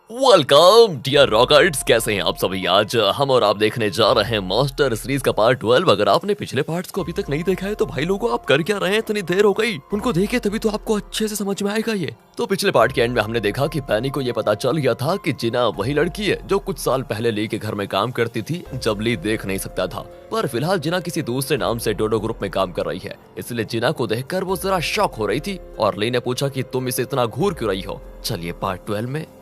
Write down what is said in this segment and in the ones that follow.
Welcome dear रॉकर्ट्स, कैसे हैं आप सभी। आज हम और आप देखने जा रहे हैं मास्टर सीरीज का पार्ट 12। अगर आपने पिछले पार्ट्स को अभी तक नहीं देखा है तो भाई लोगों आप कर क्या रहे हैं, इतनी देर हो गई। उनको देखे तभी तो आपको अच्छे से समझ में आएगा ये। तो पिछले पार्ट के एंड में हमने देखा कि पैनी को ये पता चल गया था कि जिना वही लड़की है जो कुछ साल पहले ली के घर में काम करती थी जब ली देख नहीं सकता था। पर फिलहाल जिना किसी दूसरे नाम से डोडो ग्रुप में काम कर रही है, इसलिए जिना को देखकर वो जरा शॉक हो रही थी और ली ने पूछा कि तुम इसे इतना घूर क्यों रही हो। चलिए पार्ट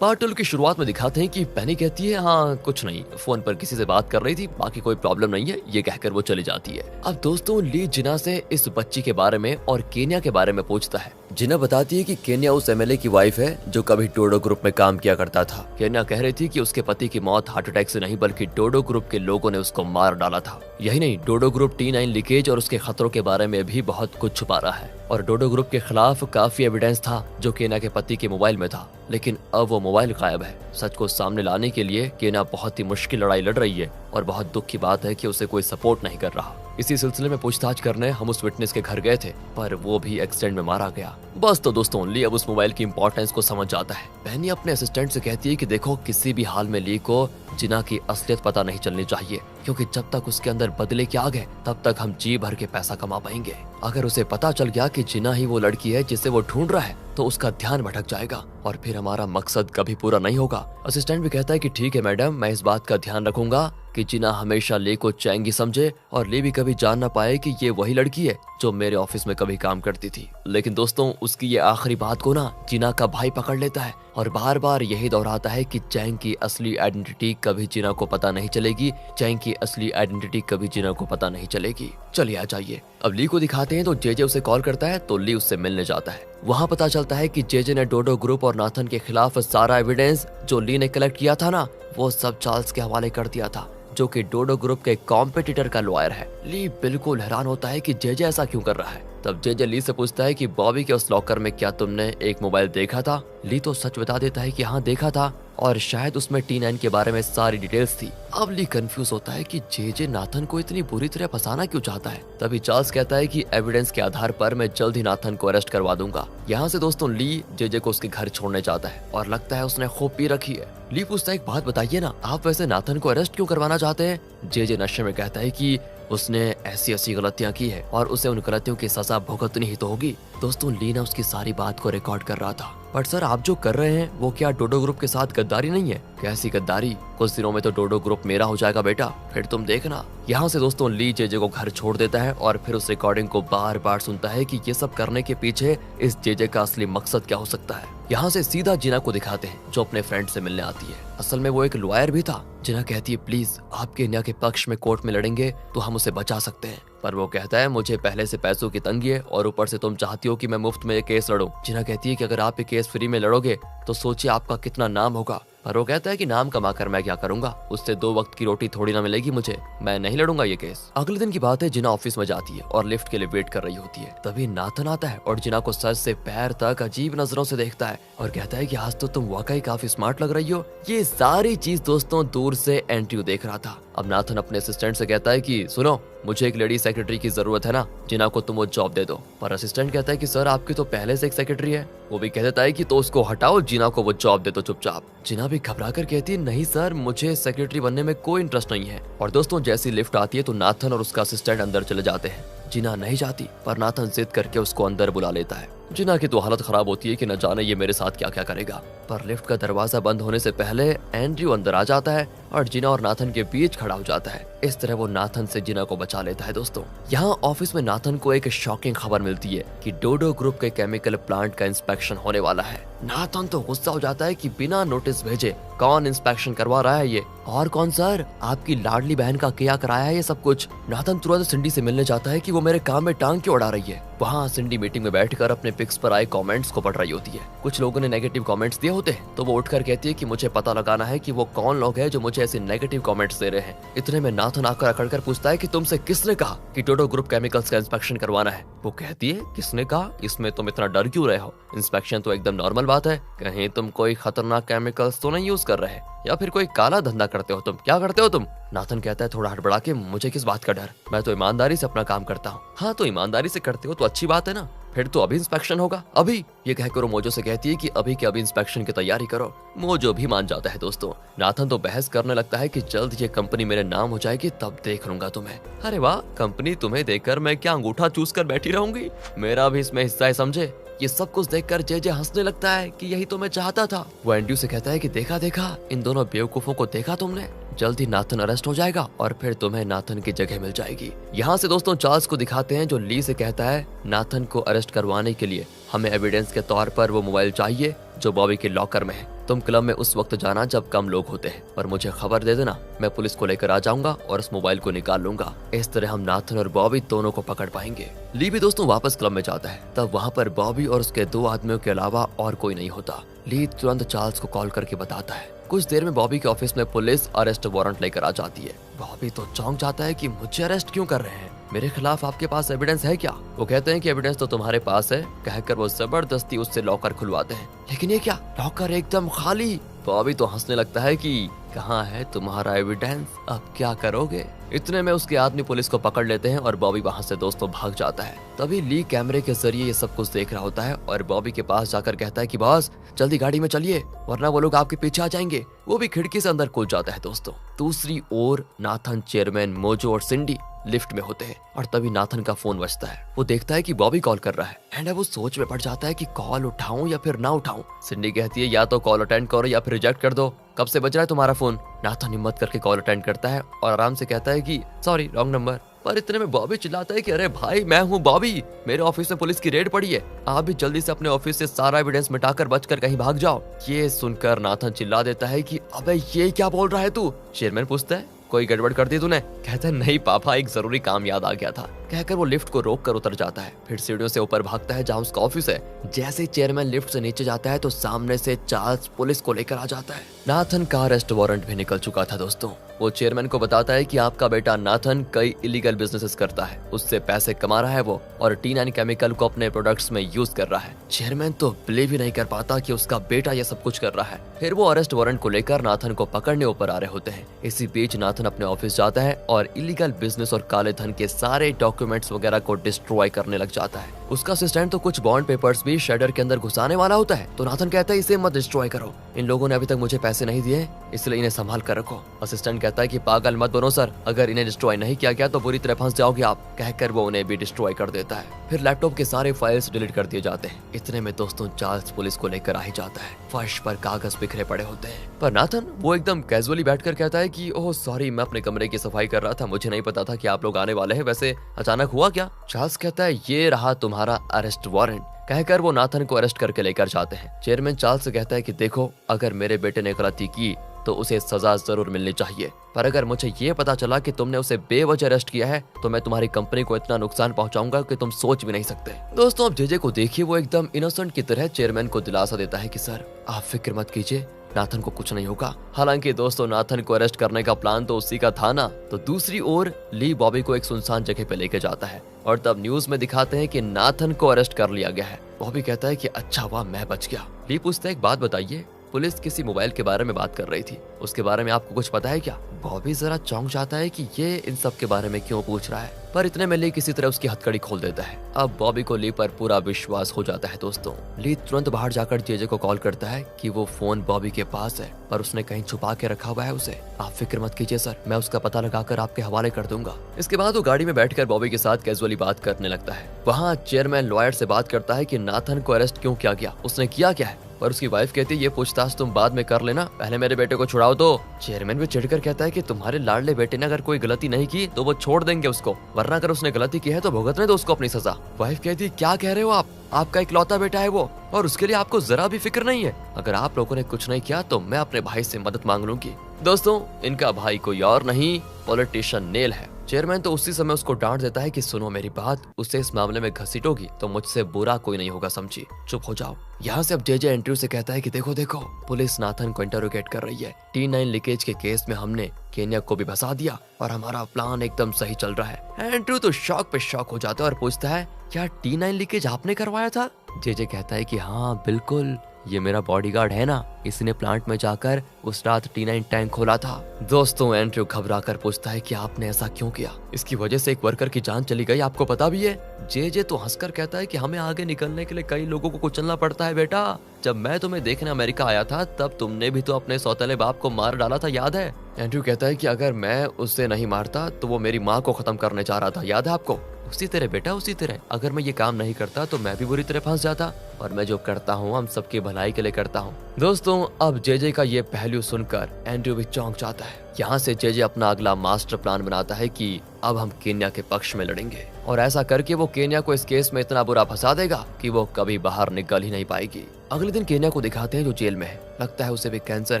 12 की शुरुआत में दिखाते हैं कि पैनी कहती है हाँ कुछ नहीं, फोन पर किसी से बात कर रही थी, बाकी कोई प्रॉब्लम नहीं है, ये कहकर वो चली जाती है। अब दोस्तों ली जिना से इस बच्ची के बारे में और केन्या के बारे में पूछता है। जिना बताती है कि केन्या उस एमएलए की वाइफ है जो कभी डोडो ग्रुप में काम किया करता था। केन्या कह रही थी कि उसके पति की मौत हार्ट अटैक से नहीं बल्कि डोडो ग्रुप के लोगों ने उसको मार डाला था। यही नहीं, डोडो ग्रुप T9 लीकेज और उसके खतरों के बारे में भी बहुत कुछ छुपा रहा है और डोडो ग्रुप के खिलाफ काफी एविडेंस था जो केन्या के पति के मोबाइल में था, लेकिन अब वो मोबाइल गायब है। सच को सामने लाने के लिए केन्या बहुत ही मुश्किल लड़ाई लड़ रही है और बहुत दुख की बात है कि उसे कोई सपोर्ट नहीं कर रहा। इसी सिलसिले में पूछताछ करने हम उस विटनेस के घर गए थे, पर वो भी एक्सीडेंट में मारा गया। बस तो दोस्तों ली अब उस मोबाइल की इंपॉर्टेंस को समझ जाता है। पैनी अपने असिस्टेंट से कहती है कि देखो किसी भी हाल में ली को जिना की असलियत पता नहीं चलनी चाहिए, क्योंकि जब तक उसके अंदर बदले की आग है तब तक हम जी भर के पैसा कमा पाएंगे। अगर उसे पता चल गया कि जिना ही वो लड़की है जिसे वो ढूंढ रहा है तो उसका ध्यान भटक जाएगा और फिर हमारा मकसद कभी पूरा नहीं होगा। असिस्टेंट भी कहता है कि ठीक है मैडम, मैं इस बात का ध्यान रखूंगा कि जिना हमेशा ली को चैंगी समझे और ली भी कभी जान ना पाए कि ये वही लड़की है जो मेरे ऑफिस में कभी काम करती थी। लेकिन दोस्तों उसकी ये आखिरी बात को ना जिना का भाई पकड़ लेता है और बार बार यही दोहराता है कि चैंग की असली आइडेंटिटी कभी जिना को पता नहीं चलेगी, चैंग की असली आइडेंटिटी कभी जिना को पता नहीं चलेगी। चलिए आ जाइए, अब ली को दिखाते हैं तो जेजे उसे कॉल करता है तो ली उससे मिलने जाता है। वहाँ पता चलता है कि जेजे ने डोडो ग्रुप और नाथन के खिलाफ सारा एविडेंस जो ली ने कलेक्ट किया था ना, वो सब चार्ल्स के हवाले कर दिया था जो कि डोडो ग्रुप के कॉम्पिटिटर का लॉयर है। ली बिल्कुल हैरान होता है कि जेजे ऐसा क्यों कर रहा है। तब जेजे ली से पूछता है कि बॉबी के उस लॉकर में क्या तुमने एक मोबाइल देखा था। ली तो सच बता देता है कि हाँ देखा था और शायद उसमें T9 के बारे में सारी डिटेल्स थी। अब ली कंफ्यूज होता है कि जेजे नाथन को इतनी बुरी तरह फंसाना क्यों चाहता है। तभी चार्ल्स कहता है कि एविडेंस के आधार पर मैं जल्द ही नाथन को अरेस्ट करवा दूंगा। यहाँ से दोस्तों ली जेजे को उसके घर छोड़ने चाहता है और लगता है उसने खूब पी रखी है। ली पूछता है एक बात बताइए ना, आप वैसे नाथन को अरेस्ट क्यों करवाना चाहते हैं। जेजे नशे में कहता है कि उसने ऐसी गलतियां की है और उसे उन गलतियों की सजा भुगतनी ही तो होगी। दोस्तों ली ना उसकी सारी बात को रिकॉर्ड कर रहा था। बट सर आप जो कर रहे हैं वो क्या डोडो ग्रुप के साथ गद्दारी नहीं है। कैसी गद्दारी, कुछ दिनों में तो डोडो ग्रुप मेरा हो जाएगा बेटा, फिर तुम देखना। यहाँ से दोस्तों ली जेजे को घर छोड़ देता है और फिर उस रिकॉर्डिंग को बार बार सुनता है कि ये सब करने के पीछे इस जेजे का असली मकसद क्या हो सकता है। यहाँ से सीधा जिना को दिखाते हैं जो अपने फ्रेंड से मिलने आती है। असल में वो एक लॉयर भी था। जिना कहती है प्लीज आप केन्या के पक्ष में कोर्ट में लड़ेंगे तो हम उसे बचा सकते हैं, पर वो कहता है मुझे पहले से पैसों की तंगी है और ऊपर से तुम चाहती हो कि मैं मुफ्त में ये केस लड़ूं। जिना कहती है कि अगर आप ये केस फ्री में लड़ोगे तो सोचिए आपका कितना नाम होगा। पर वो कहता है कि नाम कमा कर मैं क्या करूंगा, उससे 2 वक्त की रोटी थोड़ी ना मिलेगी मुझे, मैं नहीं लड़ूंगा ये केस। अगले दिन की बात है, जिना ऑफिस में जाती है और लिफ्ट के लिए वेट कर रही होती है। तभी नाथन आता है और जिना को सर से पैर तक अजीब नजरों से देखता है और कहता है कि आज तो तुम वाकई काफी स्मार्ट लग रही हो। ये सारी चीज दोस्तों दूर से एंड्रयू देख रहा था। अब नाथन अपने असिस्टेंट से कहता है कि सुनो मुझे एक लेडी सेक्रेटरी की जरूरत है ना, जिना को तुम वो जॉब दे दो। पर असिस्टेंट कहता है कि सर आपकी तो पहले से एक सेक्रेटरी है। वो भी कह देता है कि तो उसको हटाओ, जिना को वो जॉब दे दो चुपचाप। जिना भी घबरा कर कहती है नहीं सर मुझे सेक्रेटरी बनने में कोई इंटरेस्ट नहीं है। और दोस्तों जैसी लिफ्ट आती है तो नाथन और उसका असिस्टेंट अंदर चले जाते हैं। जिना नहीं जाती पर नाथन जिद करके उसको अंदर बुला लेता है। जिना की तो हालत खराब होती है कि न जाने ये मेरे साथ क्या क्या करेगा। पर लिफ्ट का दरवाजा बंद होने से पहले एंड्रयू अंदर आ जाता है और जिना और नाथन के बीच खड़ा हो जाता है। इस तरह वो नाथन से जिना को बचा लेता है। दोस्तों यहाँ ऑफिस में नाथन को एक शॉकिंग खबर मिलती है कि डोडो ग्रुप के केमिकल प्लांट का इंस्पेक्शन होने वाला है। नाथन तो गुस्सा हो जाता है कि बिना नोटिस भेजे कौन इंस्पेक्शन करवा रहा है ये, और कौन सर, आपकी लाडली बहन का क्या कराया है ये सब कुछ। नाथन तुरंत सिंडी से मिलने जाता है कि वो मेरे काम में टांग क्यों अड़ा रही है। वहाँ सिंडी मीटिंग में बैठकर अपने पिक्स पर आए कमेंट्स को पढ़ रही होती है। कुछ लोगों ने नेगेटिव कमेंट्स दिए होते हैं तो वो उठकर कहती है कि मुझे पता लगाना है कि वो कौन लोग हैं जो मुझे ऐसे नेगेटिव कमेंट्स दे रहे हैं। इतने में नाथन आकर अकड़कर पूछता है कि तुमसे किसने कहा कि डोडो ग्रुप केमिकल्स का इंस्पेक्शन करवाना है। वो कहती है किसने कहा, इसमें तुम इतना डर क्यों रहे हो, इंस्पेक्शन तो एकदम नॉर्मल बात है, कहीं तुम कोई खतरनाक केमिकल्स तो नहीं यूज कर रहे या फिर कोई काला धंधा करते हो, तुम क्या करते हो तुम। नाथन कहता है थोड़ा हड़बड़ा के मुझे किस बात का डर, मैं तो ईमानदारी से अपना काम करता हूँ। हाँ तो ईमानदारी से करते हो तो अच्छी बात है ना, फिर तो अभी इंस्पेक्शन होगा, अभी। ये कहकर वो मोजो से कहती है कि अभी के अभी इंस्पेक्शन की तैयारी करो। मोजो भी मान जाता है दोस्तों। नाथन तो बहस करने लगता है कि जल्द ये कंपनी मेरे नाम हो जाएगी, तब देख लूंगा तुम्हें। अरे वाह, कंपनी तुम्हें देखकर मैं क्या अंगूठा चूस कर बैठी रहूंगी, मेरा भी इसमें हिस्सा है समझे। ये सब कुछ देखकर जे हंसने लगता है कि यही तो मैं चाहता था। वो एंड्रयू से कहता है कि देखा देखा, इन दोनों बेवकूफों को देखा तुमने, जल्द ही नाथन अरेस्ट हो जाएगा और फिर तुम्हें नाथन की जगह मिल जाएगी। यहाँ से दोस्तों चार्ल्स को दिखाते हैं जो ली से कहता है नाथन को अरेस्ट करवाने के लिए हमें एविडेंस के तौर पर वो मोबाइल चाहिए जो बॉबी के लॉकर में है। तुम क्लब में उस वक्त जाना जब कम लोग होते हैं और मुझे खबर दे देना, मैं पुलिस को लेकर आ जाऊंगा और उस मोबाइल को निकाल लूंगा। इस तरह हम नाथन और बॉबी दोनों को पकड़ पाएंगे। ली भी दोस्तों वापस क्लब में जाता है, तब वहाँ पर बॉबी और उसके 2 आदमियों के अलावा और कोई नहीं होता। ली तुरंत चार्ल्स को कॉल करके बताता है। कुछ देर में बॉबी के ऑफिस में पुलिस अरेस्ट वारंट लेकर आ जाती है। बॉबी तो चौंक जाता है कि मुझे अरेस्ट क्यों कर रहे हैं, मेरे खिलाफ आपके पास एविडेंस है क्या? वो कहते हैं कि एविडेंस तो तुम्हारे पास है, कहकर वो जबरदस्ती उससे लॉकर खुलवाते हैं। लेकिन ये क्या, लॉकर एकदम खाली। बॉबी तो हंसने लगता है कि कहाँ है तुम्हारा एविडेंस, अब क्या करोगे? इतने में उसके आदमी पुलिस को पकड़ लेते हैं और बॉबी वहाँ से दोस्तों भाग जाता है। तभी ली कैमरे के जरिए ये सब कुछ देख रहा होता है और बॉबी के पास जाकर कहता है कि बॉस जल्दी गाड़ी में चलिए वरना वो लोग आपके पीछे आ जाएंगे। वो भी खिड़की से अंदर कूद जाता है दोस्तों। दूसरी ओर नाथन, चेयरमैन, मोजो और सिंडी लिफ्ट में होते हैं और तभी नाथन का फोन बजता है। वो देखता है कि बॉबी कॉल कर रहा है एंड वो सोच में पड़ जाता है कि कॉल उठाऊं या फिर ना उठाऊं। सिंडी कहती है या तो कॉल अटेंड करो या फिर रिजेक्ट कर दो, कब से बज रहा है तुम्हारा फोन? नाथन हिम्मत करके कॉल अटेंड करता है और आराम से कहता है कि सॉरी रॉन्ग नंबर। पर इतने में बॉबी चिल्लाता है कि अरे भाई मैं हूँ बॉबी, मेरे ऑफिस में पुलिस की रेड पड़ी है, आप भी जल्दी से अपने ऑफिस से सारा एविडेंस मिटाकर बचकर कहीं भाग जाओ। ये सुनकर नाथन चिल्ला देता है कि अबे ये क्या बोल रहा है तू? चेयरमैन पूछता है कोई गड़बड़ कर दी तूने? कहता है नहीं पापा, एक जरूरी काम याद आ गया था, कहकर वो लिफ्ट को रोक कर उतर जाता है। फिर सीढ़ियों से ऊपर भागता है जहाँ उसका ऑफिस है। जैसे ही चेयरमैन लिफ्ट से नीचे जाता है तो सामने से चार्ल्स पुलिस को लेकर आ जाता है। नाथन का अरेस्ट वारंट भी निकल चुका था दोस्तों। वो चेयरमैन को बताता है कि आपका बेटा नाथन कई इलीगल बिजनेसेस करता है, उससे पैसे कमा रहा है वो और T9 केमिकल को अपने प्रोडक्ट्स में यूज कर रहा है। चेयरमैन तो बिलीव ही नहीं कर पाता कि उसका बेटा ये सब कुछ कर रहा है। फिर वो अरेस्ट वारंट को लेकर नाथन को पकड़ने ऊपर आ रहे होते हैं। इसी बीच नाथन अपने ऑफिस जाता है और इलीगल बिजनेस और काले धन के सारे डॉक्यूमेंट्स वगैरह को डिस्ट्रॉय करने लग जाता है। उसका असिस्टेंट तो कुछ बॉन्ड पेपर्स भी शेडर के अंदर घुसाने वाला होता है, तो नाथन कहता है इसे मत डिस्ट्रॉय करो, इन लोगों ने अभी तक मुझे पैसे नहीं दिए इसलिए इन्हें संभाल कर रखो। असिस्टेंट कहता है कि पागल मत बनो सर, अगर इन्हें डिस्ट्रॉय नहीं किया गया तो बुरी तरह फंस जाओगे आप, कहकर वो उन्हें भी डिस्ट्रॉय कर देता है। फिर लैपटॉप के सारे फाइल्स डिलीट कर दिए जाते हैं। इतने में दोस्तों चार्ल्स पुलिस को लेकर आ ही जाता है। फर्श पर कागज बिखरे पड़े होते हैं, पर नाथन वो एकदम कैजुअली बैठकर कहता है कि ओह सॉरी, मैं अपने कमरे की सफाई कर रहा था, मुझे नहीं पता था कि आप लोग आने वाले हैं, वैसे अचानक हुआ क्या? चार्ल्स कहता है ये रहा तुम्हारा अरेस्ट वारंट, कहकर वो नाथन को अरेस्ट करके लेकर जाते हैं। चेयरमैन चार्ल्स से कहता है कि देखो अगर मेरे बेटे ने गलती की तो उसे सजा जरूर मिलनी चाहिए, पर अगर मुझे ये पता चला कि तुमने उसे बेवजह अरेस्ट किया है तो मैं तुम्हारी कंपनी को इतना नुकसान पहुंचाऊंगा कि तुम सोच भी नहीं सकते। दोस्तों अब जेजे को देखिए, वो एकदम इनोसेंट की तरह चेयरमैन को दिलासा देता है कि सर आप फिक्र मत कीजिए, नाथन को कुछ नहीं होगा। हालांकि दोस्तों नाथन को अरेस्ट करने का प्लान तो उसी का था ना। तो दूसरी ओर ली बॉबी को एक सुनसान जगह पे लेके जाता है और तब न्यूज में दिखाते हैं कि नाथन को अरेस्ट कर लिया गया है। बॉबी कहता है कि अच्छा हुआ मैं बच गया। ली पूछता है एक बात बताइए, पुलिस किसी मोबाइल के बारे में बात कर रही थी, उसके बारे में आपको कुछ पता है क्या? बॉबी जरा चौंक जाता है कि ये इन सब के बारे में क्यों पूछ रहा है, पर इतने में ली किसी तरह उसकी हथकड़ी खोल देता है। अब बॉबी को ली पर पूरा विश्वास हो जाता है दोस्तों। ली तुरंत बाहर जाकर जेजे को कॉल करता है कि वो फोन बॉबी के पास है पर उसने कहीं छुपा के रखा हुआ है उसे। आप फिक्र मत कीजिए सर, मैं उसका पता लगाकर आपके हवाले कर दूंगा। इसके बाद वो गाड़ी में बैठकर बॉबी के साथ कैजुअली बात करने लगता है। वहाँ चेयरमैन लॉयर से बात करता है कि नाथन को अरेस्ट क्यों किया गया, उसने किया क्या है, पर उसकी वाइफ कहती है ये पूछताछ तुम बाद में कर लेना, पहले मेरे बेटे को छुड़ाओ। तो चेयरमैन भी चिढ़कर कहता है कि तुम्हारे लाडले बेटे ने अगर कोई गलती नहीं की तो वो छोड़ देंगे उसको, वरना अगर उसने गलती की है तो भुगतने दो उसको अपनी सजा। वाइफ कहती है क्या कह रहे हो आप, आपका इकलौता बेटा है वो और उसके लिए आपको जरा भी फिक्र नहीं है। अगर आप लोगों ने कुछ नहीं किया तो मैं अपने भाई से मदद मांग लूंगी। दोस्तों इनका भाई कोई और नहीं, पॉलिटिशियन नेल है। चेयरमैन तो उसी समय उसको डांट देता है कि सुनो मेरी बात, उससे इस मामले में घसीटोगी तो मुझसे बुरा कोई नहीं होगा, समझी, चुप हो जाओ। यहाँ से अब जेजे एंड्रयू से कहता है कि देखो देखो पुलिस नाथन को इंटरोगेट कर रही है, T9 लीकेज के केस में हमने केन्या को भी फंसा दिया और हमारा प्लान एकदम सही चल रहा है। एंड्रयू तो शॉक पे शॉक हो जाता है और पूछता है क्या T9 लीकेज आपने करवाया था? जेजे कहता है कि हाँ बिल्कुल, ये मेरा बॉडीगार्ड है ना, इसने प्लांट में जाकर उस रात T9 टैंक खोला था। दोस्तों एंड्रयू घबरा कर पूछता है कि आपने ऐसा क्यों किया, इसकी वजह से एक वर्कर की जान चली गई, आपको पता भी है। जे तो हंसकर कहता है कि हमें आगे निकलने के लिए कई लोगों को कुचलना पड़ता है बेटा। जब मैं तुम्हें देखने अमेरिका आया था तब तुमने भी तो अपने सौतेले बाप को मार डाला था, याद है। एंड्रयू कहता है कि अगर मैं उससे नहीं मारता तो वो मेरी माँ को खत्म करने जा रहा था, याद है आपको। उसी तरह बेटा, उसी तरह अगर मैं ये काम नहीं करता तो मैं भी बुरी तरह फंस जाता, और मैं जो करता हूँ हम सबकी भलाई के लिए करता हूँ। दोस्तों अब जे का ये पहलू सुनकर एंड्रयू भी चौंक जाता है। यहाँ से जे अपना अगला मास्टर प्लान बनाता है कि अब हम केन्या के पक्ष में लड़ेंगे, और ऐसा करके वो केन्या को इस केस में इतना बुरा फंसा देगा कि वो कभी बाहर निकल ही नहीं पाएगी। अगले दिन केन्या को दिखाते हैं जो जेल में है। लगता है उसे भी कैंसर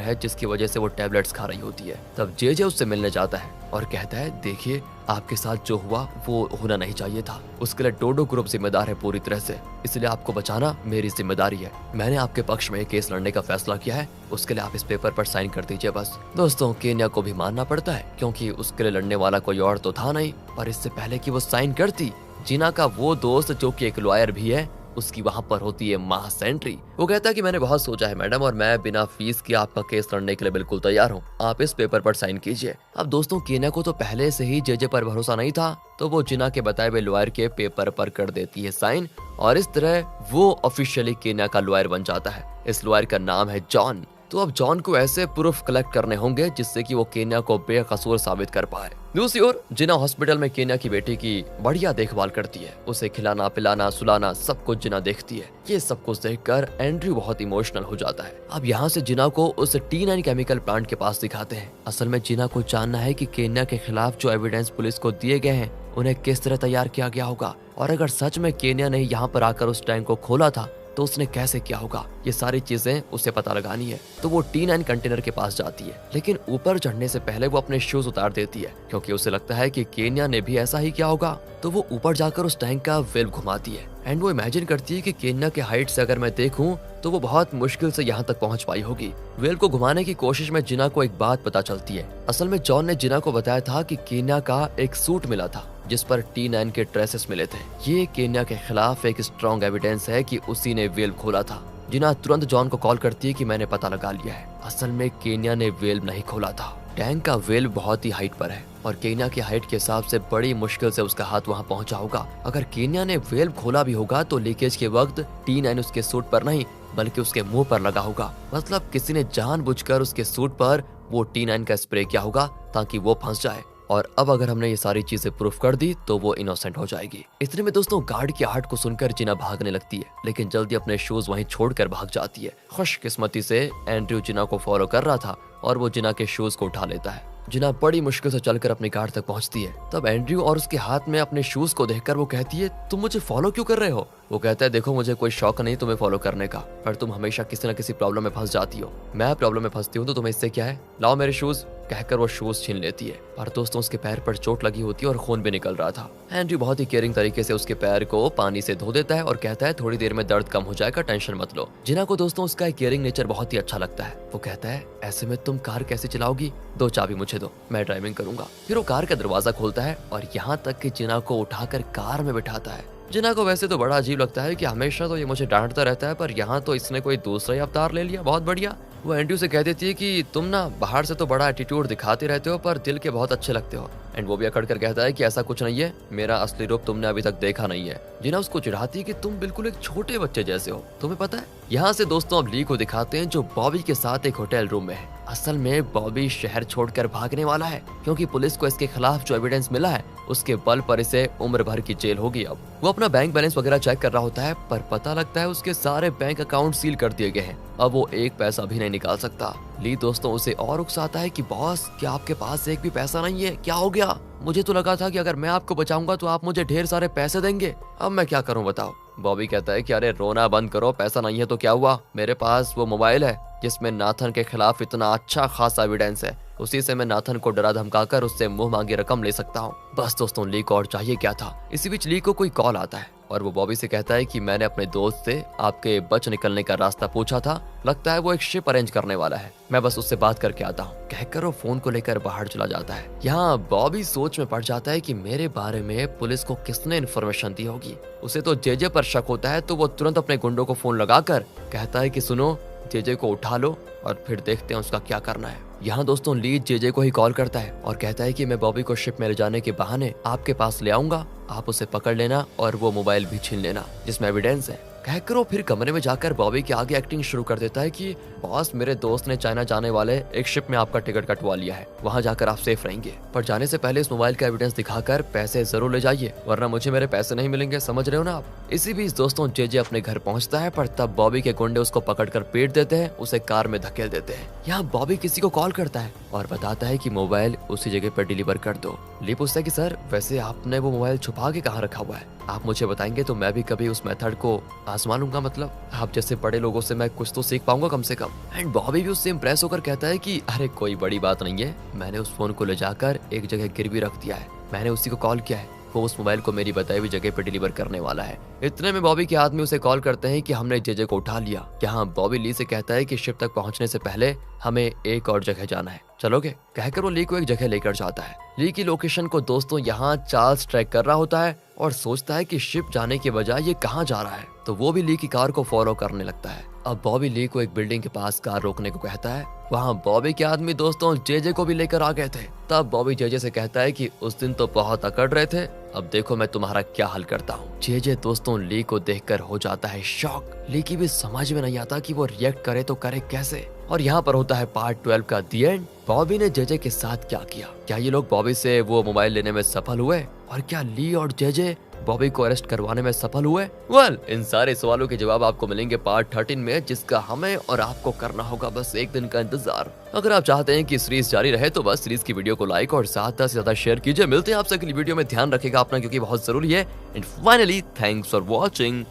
है जिसकी वजह से वो टैबलेट्स खा रही होती है। तब जे उससे मिलने जाता है और कहता है देखिए आपके साथ जो हुआ वो होना नहीं चाहिए था, उसके लिए डोडो ग्रुप जिम्मेदार है पूरी तरह से, इसलिए आपको बचाना मेरी जिम्मेदारी है। मैंने आपके पक्ष में केस लड़ने का फैसला किया है, उसके लिए आप इस पेपर पर साइन कर दीजिए बस। दोस्तों केन्या को भी मानना पड़ता है क्योंकि उसके लिए लड़ने वाला कोई और तो था नहीं, पर इससे पहले कि वो साइन करती, जिना का वो दोस्त जो कि एक लॉयर भी है उसकी वहां पर होती है माह सेंट्री। वो कहता है कि मैंने बहुत सोचा है मैडम, और मैं बिना फीस के आपका केस लड़ने के लिए बिल्कुल तैयार हूँ, आप इस पेपर पर साइन कीजिए। अब दोस्तों केन्या को तो पहले से ही जे पर भरोसा नहीं था, तो वो जिना के बताए हुए लॉयर के पेपर पर कर देती है साइन, और इस तरह वो ऑफिशियली केन्या का लॉयर बन जाता है। इस लॉयर का नाम है जॉन। तो अब जॉन को ऐसे प्रूफ कलेक्ट करने होंगे जिससे कि वो केन्या को बेकसूर साबित कर पाए। दूसरी ओर जिना हॉस्पिटल में केन्या की बेटी की बढ़िया देखभाल करती है, उसे खिलाना पिलाना सुलाना सब कुछ जिना देखती है। ये सब कुछ देखकर एंड्रयू बहुत इमोशनल हो जाता है। अब यहाँ से जिना को उस T9 केमिकल प्लांट के पास दिखाते हैं। असल में जिना को जानना है कि केन्या के खिलाफ जो एविडेंस पुलिस को दिए गए हैं उन्हें किस तरह तैयार किया गया होगा, और अगर सच में केन्या ने यहाँ पर आकर उस टैंक को खोला था तो उसने कैसे किया होगा। ये सारी चीजें उसे पता लगानी है। तो वो T9 कंटेनर के पास जाती है, लेकिन ऊपर चढ़ने से पहले वो अपने शूज उतार देती है क्योंकि उसे लगता है कि केन्या ने भी ऐसा ही किया होगा। तो वो ऊपर जाकर उस टैंक का वेल घुमाती है एंड वो इमेजिन करती है कि केन्या के हाइट से अगर मैं देखूं तो वो बहुत मुश्किल से यहाँ तक पहुँच पाई होगी। वेल को घुमाने की कोशिश में जिना को एक बात पता चलती है। असल में जॉन ने जिना को बताया था कि केन्या का एक सूट मिला था जिस पर T9 के ट्रेसेस मिले थे। ये केन्या के खिलाफ एक स्ट्रॉन्ग एविडेंस है कि उसी ने वेल खोला था। जिना तुरंत जॉन को कॉल करती है कि मैंने पता लगा लिया है, असल में केन्या ने वेल नहीं खोला था। टैंक का वेल बहुत ही हाइट पर है और केन्या की हाइट के हिसाब से बड़ी मुश्किल से उसका हाथ वहां पहुंचा होगा। अगर केन्या ने वेल खोला भी होगा तो लीकेज के वक्त T9 उसके सूट पर नहीं बल्कि उसके मुंह पर लगा होगा। मतलब किसी ने जानबूझकर उसके सूट पर वो T9 का स्प्रे किया होगा ताकि वो फंस जाए। और अब अगर हमने ये सारी चीजें प्रूफ कर दी तो वो इनोसेंट हो जाएगी। इतने में दोस्तों गार्ड की आहट को सुनकर जिना भागने लगती है, लेकिन जल्दी अपने शूज वहीं छोड़कर भाग जाती है। खुशकिस्मती से एंड्रयू जिना को फॉलो कर रहा था और वो जिना के शूज को उठा लेता है। जिना बड़ी मुश्किल से चलकर अपनी कार तक पहुंचती है। तब एंड्रयू और उसके हाथ में अपने शूज को देखकर वो कहती है तुम मुझे फॉलो क्यों कर रहे हो। वो कहता है देखो मुझे कोई शौक नहीं तुम्हें फॉलो करने का, पर तुम हमेशा किसी न किसी प्रॉब्लम में फंस जाती हो। मैं प्रॉब्लम में फंसती हूँ तो तुम्हें इससे क्या है, लाओ मेरे शूज, कहकर वो शूज छीन लेती है। पर दोस्तों उसके पैर पर चोट लगी होती है और खून भी निकल रहा था। एंड्रयू बहुत ही केयरिंग तरीके से उसके पैर को पानी से धो देता है और कहता है थोड़ी देर में दर्द कम हो जाएगा, टेंशन मत लो। जिना को दोस्तों उसका केयरिंग नेचर बहुत ही अच्छा लगता है। वो कहता है ऐसे में तुम कार कैसे चलाओगी, दो चाबी मुझे दो, मैं ड्राइविंग करूंगा। फिर वो कार का दरवाजा खोलता है और यहाँ तक कि जिना को उठाकर कार में बिठाता है। जिना को वैसे तो बड़ा अजीब लगता है कि हमेशा तो ये मुझे डांटता रहता है, पर यहाँ तो इसने कोई दूसरा ही अवतार ले लिया, बहुत बढ़िया। वो एंड्रयू से कह देती है कि तुम ना बाहर से तो बड़ा एटीट्यूड दिखाते रहते हो पर दिल के बहुत अच्छे लगते हो। एंड वो भी अकड़ कर कहता है कि ऐसा कुछ नहीं है, मेरा असली रूप तुमने अभी तक देखा नहीं है। जिना उसको चिढ़ाती है कि तुम बिल्कुल एक छोटे बच्चे जैसे हो, तुम्हें पता है। यहाँ से दोस्तों अब ली को दिखाते हैं जो बॉबी के साथ एक होटल रूम में है। असल में बॉबी शहर छोड़कर भागने वाला है क्योंकि पुलिस को इसके खिलाफ जो एविडेंस मिला है उसके बल पर इसे उम्र भर की जेल होगी। अब वो अपना बैंक बैलेंस वगैरह चेक कर रहा होता है पर पता लगता है उसके सारे बैंक अकाउंट सील कर दिए गए हैं। अब वो एक पैसा भी नहीं निकाल सकता। ली दोस्तों उसे और उकसाता है कि बॉस क्या आपके पास एक भी पैसा नहीं है, क्या हो गया। मुझे तो लगा था कि अगर मैं आपको बचाऊंगा तो आप मुझे ढेर सारे पैसे देंगे, अब मैं क्या करूं बताओ। बॉबी कहता है कि अरे रोना बंद करो, पैसा नहीं है तो क्या हुआ, मेरे पास वो मोबाइल है जिसमें नाथन के खिलाफ इतना अच्छा खासा एविडेंस है। उसी से मैं नाथन को डरा धमकाकर उससे मुंह मांगी रकम ले सकता हूँ। बस दोस्तों, ली को और चाहिए क्या था। इसी बीच ली को कोई कॉल आता है और वो बॉबी से कहता है कि मैंने अपने दोस्त से आपके बच निकलने का रास्ता पूछा था, लगता है वो एक शिप अरेंज करने वाला है, मैं बस उससे बात करके आता हूँ। कहकर वो फोन को लेकर बाहर चला जाता है। यहाँ बॉबी सोच में पड़ जाता है कि मेरे बारे में पुलिस को किसने इन्फॉर्मेशन दी होगी। उसे तो जेजे पर शक होता है, तो वो तुरंत अपने गुंडों को फोन लगाकर कहता है कि सुनो, जेजे को उठा लो और फिर देखते हैं उसका क्या करना है। यहाँ दोस्तों ली जेजे को ही कॉल करता है और कहता है कि मैं बॉबी को शिप में ले जाने के बहाने आपके पास ले आऊंगा, आप उसे पकड़ लेना और वो मोबाइल भी छीन लेना जिसमें एविडेंस है। कहकर वो फिर कमरे में जाकर बॉबी के आगे एक्टिंग शुरू कर देता है कि बॉस, मेरे दोस्त ने चाइना जाने वाले एक शिप में आपका टिकट कटवा लिया है, वहां जाकर आप सेफ रहेंगे, पर जाने से पहले इस मोबाइल का एविडेंस दिखाकर पैसे जरूर ले जाइए, वरना मुझे मेरे पैसे नहीं मिलेंगे, समझ रहे हो ना आप। इसी बीच दोस्तों जेजे अपने घर पहुंचता है, पर तब बॉबी के गुंडे उसको पकड़कर पीट देते हैं, उसे कार में धकेल देते हैं। यहाँ बॉबी किसी को कॉल करता है और बताता है कि मोबाइल उसी जगह पर डिलीवर कर दो। ली पूछता है कि सर, वैसे आपने वो मोबाइल छुपा के कहाँ रखा हुआ है, आप मुझे बताएंगे तो मैं भी कभी उस मेथड को आजमा लूंगा, मतलब आप जैसे बड़े लोगों से मैं कुछ तो सीख पाऊंगा कम से कम। एंड बॉबी भी उससे इम्प्रेस होकर कहता है कि अरे कोई बड़ी बात नहीं है, मैंने उस फोन को ले जाकर एक जगह गिरवी रख दिया है, मैंने उसी को कॉल किया है, वो उस मोबाइल को मेरी बताई हुई जगह पर डिलीवर करने वाला है। इतने में बॉबी के आदमी उसे कॉल करते हैं कि हमने जेजे को उठा लिया। यहाँ बॉबी ली से कहता है कि शिप तक पहुंचने से पहले हमें एक और जगह जाना है, चलोगे? कहकर वो ली को एक जगह लेकर जाता है। ली की लोकेशन को दोस्तों यहाँ चार्ल्स ट्रैक कर रहा होता है और सोचता है कि शिप जाने के बजाय ये कहाँ जा रहा है, तो वो भी ली की कार को फॉलो करने लगता है। अब बॉबी ली को एक बिल्डिंग के पास कार रोकने को कहता है। वहाँ बॉबी के आदमी दोस्तों जेजे को भी लेकर आ गए थे। तब बॉबी जेजे से कहता है कि उस दिन तो बहुत अकड़ रहे थे, अब देखो मैं तुम्हारा क्या हल करता हूँ। जेजे दोस्तों ली को देखकर हो जाता है शॉक। ली की भी समझ में नहीं आता कि वो रिएक्ट करे तो करे कैसे। और यहाँ पर होता है पार्ट 12 का दी एंड। बॉबी ने जेजे के साथ क्या किया, क्या ये लोग बॉबी से वो मोबाइल लेने में सफल हुए, और क्या ली और जेजे बॉबी को अरेस्ट करवाने में सफल हुए? वेल, इन सारे सवालों के जवाब आपको मिलेंगे पार्ट 13 में, जिसका हमें और आपको करना होगा बस एक दिन का इंतजार। अगर आप चाहते हैं कि सीरीज जारी रहे तो बस सीरीज की वीडियो को लाइक और ज्यादा से ज्यादा शेयर कीजिए। मिलते हैं आपसे अगली वीडियो में, ध्यान रखेगा अपना क्योंकि बहुत जरूरी है। And finally thanks for watching.